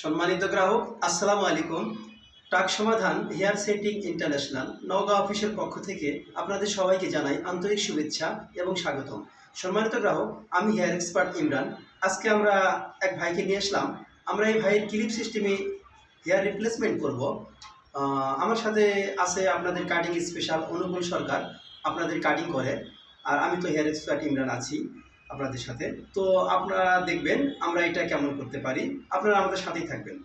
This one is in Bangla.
সম্মানিত গ্রাহক, আসসালামু আলাইকুম। টাক সমাধান হেয়ার সেটিং ইন্টারন্যাশনাল নওগাঁ অফিসের পক্ষ থেকে আপনাদের সবাইকে জানাই আন্তরিক শুভেচ্ছা এবং স্বাগতম। সম্মানিত গ্রাহক, আমি হেয়ার এক্সপার্ট ইমরান। আজকে আমরা এক ভাইকে নিয়ে আসলাম। আমরা এই ভাইয়ের ক্লিপ সিস্টেমে হেয়ার রিপ্লেসমেন্ট করব। আমার সাথে আছে আপনাদের কাটিং স্পেশাল অনুকূল সরকার, আপনাদের কাটিং করে। আর আমি তো হেয়ার এক্সপার্ট ইমরান আছি আপনাদের সাথে। তো আপনারা দেখবেন আমরা এটা কেমন করতে পারি, আপনারা আমাদের সাথেই থাকবেন।